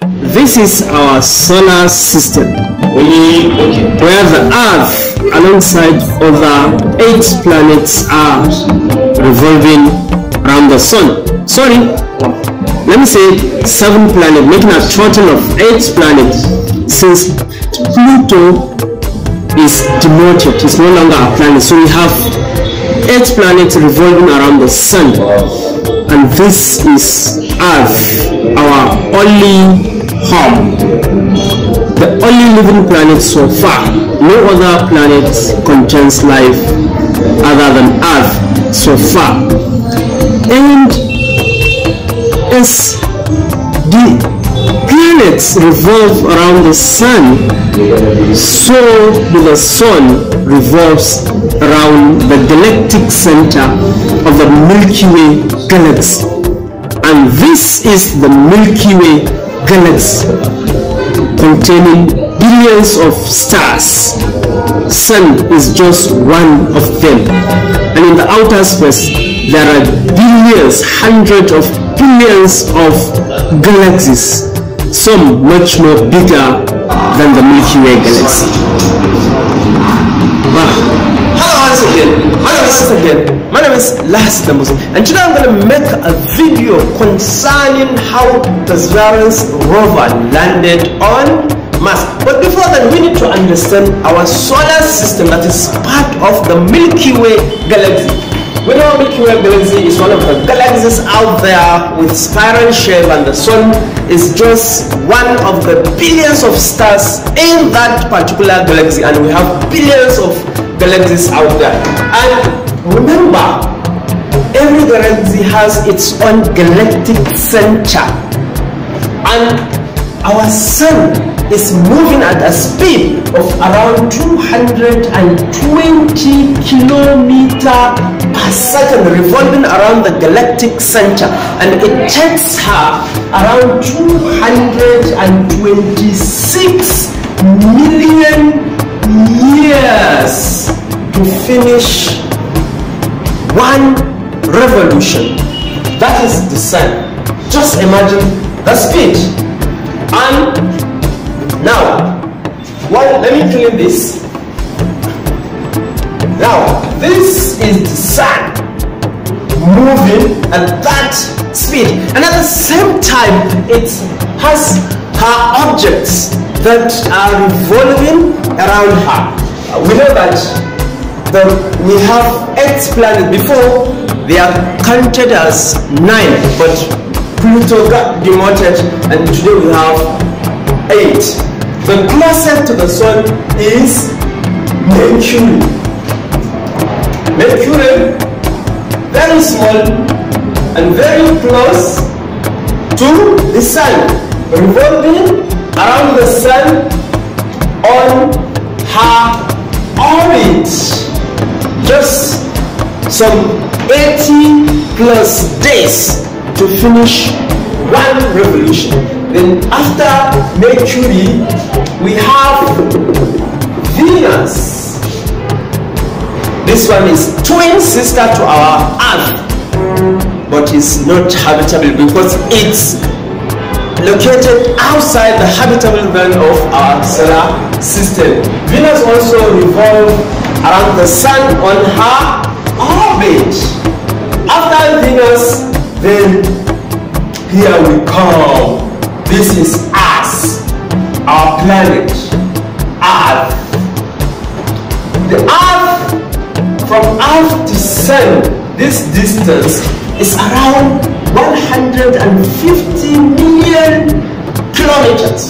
This is our solar system, where the Earth, alongside other 8 planets, are revolving around the Sun. Sorry, let me say 7 planets, making a total of 8 planets, since Pluto is demoted, it's no longer a planet. So we have 8 planets revolving around the Sun, and this is Earth, our only home, the only living planet so far. No other planet contains life other than Earth so far. And as the planets revolve around the Sun, so the Sun revolves around the galactic center of the Milky Way galaxy. And this is the Milky Way galaxy, containing billions of stars. Sun is just one of them. And in the outer space, there are billions, hundreds of billions of galaxies, some much more bigger than the Milky Way galaxy. My name is Las the Muslim, and today I'm going to make a video concerning how Perseverance rover landed on Mars. But before that, we need to understand our solar system that is part of the Milky Way galaxy. We know Milky Way galaxy is one of the galaxies out there with spiral shape, and the Sun is just one of the billions of stars in that particular galaxy, and we have billions of galaxies out there. And remember, every galaxy has its own galactic center, and our Sun is moving at a speed of around 220 kilometers per second, revolving around the galactic center, and it takes her around 226 million years to finish one revolution. That is the Sun. Just imagine the speed. And now, well, let me clean this. Now, this is the Sun moving at that speed, and at the same time, it has her objects that are revolving around her. We know that we have 8 planets. Before, they are counted as 9, but Pluto got demoted, and today we have 8. The closest to the Sun is Mercury. Mercury, very small and very close to the Sun, revolving around the Sun on her orbit. Just some 80 plus days to finish one revolution. Then after Mercury, we have Venus. This one is twin sister to our Earth, but is not habitable because it's located outside the habitable band of our solar system. Venus also revolves around the Sun on her orbit. After Venus, then here we come. This is us, our planet, Earth. The Earth, from Earth to Sun, this distance is around 150 million kilometers.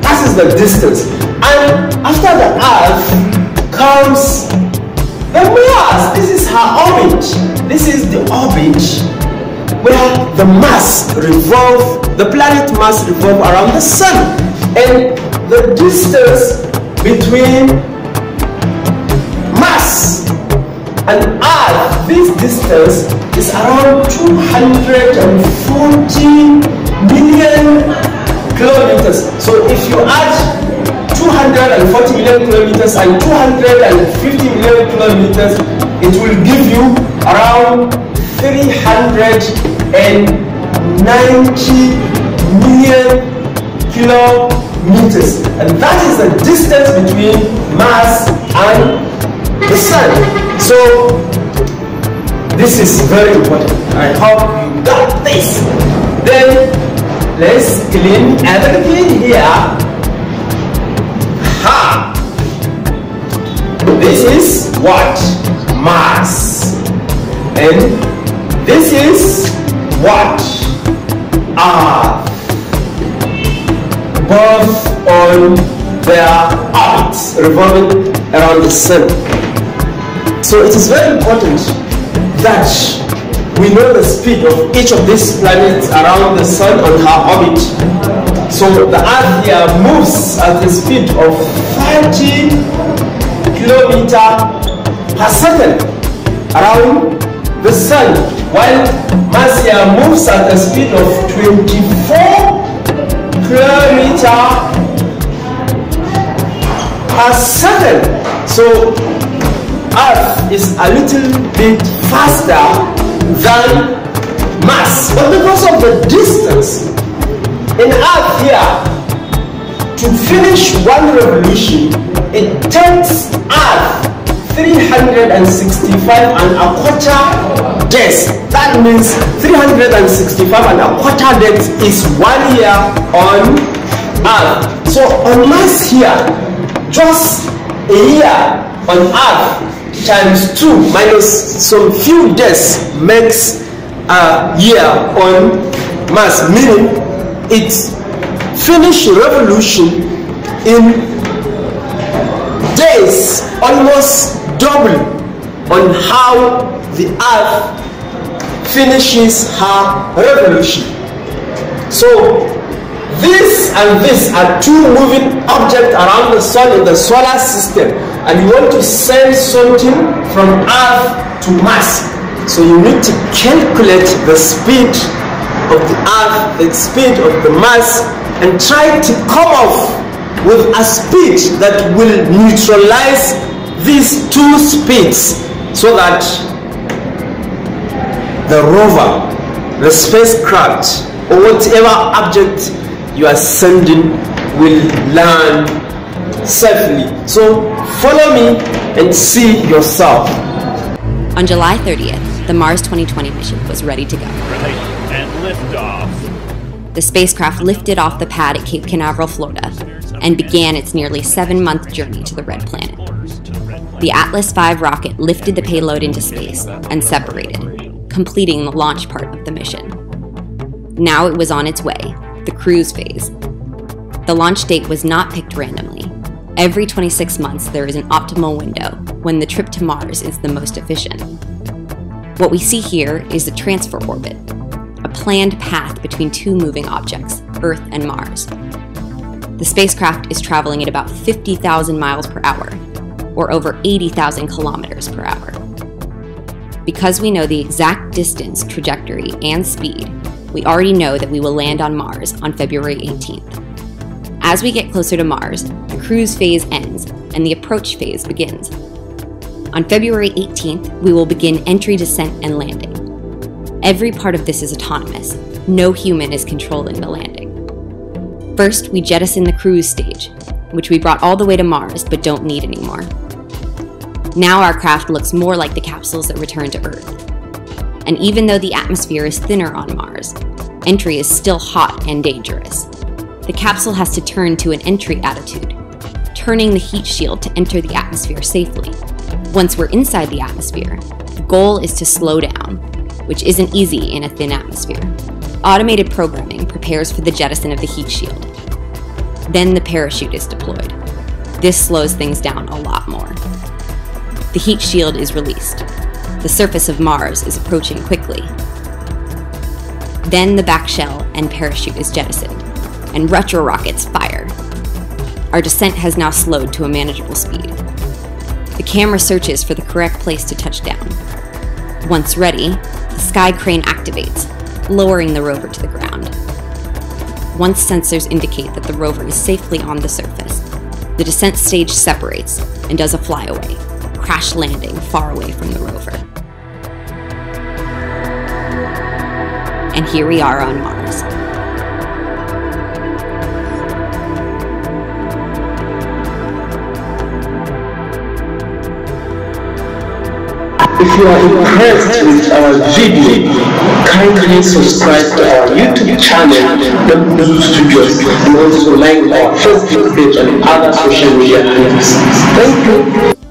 That is the distance. And after the Earth comes the Mars. This is her orbit. This is the orbit where the planet Mars revolve around the Sun. And the distance between Mars and Earth, this distance is around 240 million kilometers. So if you add 240 million kilometers and 250 million kilometers, it will give you around 390 million kilometers, and that is the distance between Mars and the Sun. So this is very important. I hope you got this. Then let's clean everything here. Ha! This is what? Mars. And this is what? Earth. Both on their orbits revolving around the Sun. So it is very important that we know the speed of each of these planets around the Sun on her orbit. So the Earth here moves at the speed of 30 kilometers per second around the Sun, while Mars here moves at the speed of 24 kilometers per second. So Earth is a little bit faster than Mars, but because of the distance in Earth here, to finish one revolution, it takes Earth 365.25 days. That means 365.25 days is 1 year on Earth. So on Mars here, just a year on Earth times 2 minus some few days makes a year on Mars, meaning it's finished revolution in days, almost double on how the Earth finishes her revolution. So this and this are two moving objects around the Sun in the solar system, and you want to send something from Earth to Mars. So you need to calculate the speed of the Earth, the speed of the Mars, and try to come up with a speed that will neutralize these two speeds, so that the rover, the spacecraft, or whatever object you are sending will land safely. So follow me and see yourself. On July 30th, the Mars 2020 mission was ready to go. And liftoff. The spacecraft lifted off the pad at Cape Canaveral, Florida, and began its nearly 7-month journey to the Red Planet. The Atlas V rocket lifted the payload into space and separated, completing the launch part of the mission. Now it was on its way, the cruise phase. The launch date was not picked randomly. Every 26 months, there is an optimal window when the trip to Mars is the most efficient. What we see here is the transfer orbit, a planned path between two moving objects, Earth and Mars. The spacecraft is traveling at about 50,000 miles per hour, or over 80,000 kilometers per hour. Because we know the exact distance, trajectory, and speed, we already know that we will land on Mars on February 18th. As we get closer to Mars, the cruise phase ends and the approach phase begins. On February 18th, we will begin entry, descent, and landing. Every part of this is autonomous. No human is controlling the landing. First, we jettison the cruise stage, which we brought all the way to Mars but don't need anymore. Now our craft looks more like the capsules that return to Earth. And even though the atmosphere is thinner on Mars, entry is still hot and dangerous. The capsule has to turn to an entry attitude, turning the heat shield to enter the atmosphere safely. Once we're inside the atmosphere, the goal is to slow down, which isn't easy in a thin atmosphere. Automated programming prepares for the jettison of the heat shield. Then the parachute is deployed. This slows things down a lot more. The heat shield is released. The surface of Mars is approaching quickly. Then the back shell and parachute is jettisoned, and retro rockets fire. Our descent has now slowed to a manageable speed. The camera searches for the correct place to touch down. Once ready, the sky crane activates, lowering the rover to the ground. Once sensors indicate that the rover is safely on the surface, the descent stage separates and does a flyaway, crash landing far away from the rover. And here we are on Mars. If you are impressed with our video, kindly subscribe to our YouTube channel, Blue Studios, and also like our Facebook page and other social media pages. Thank you.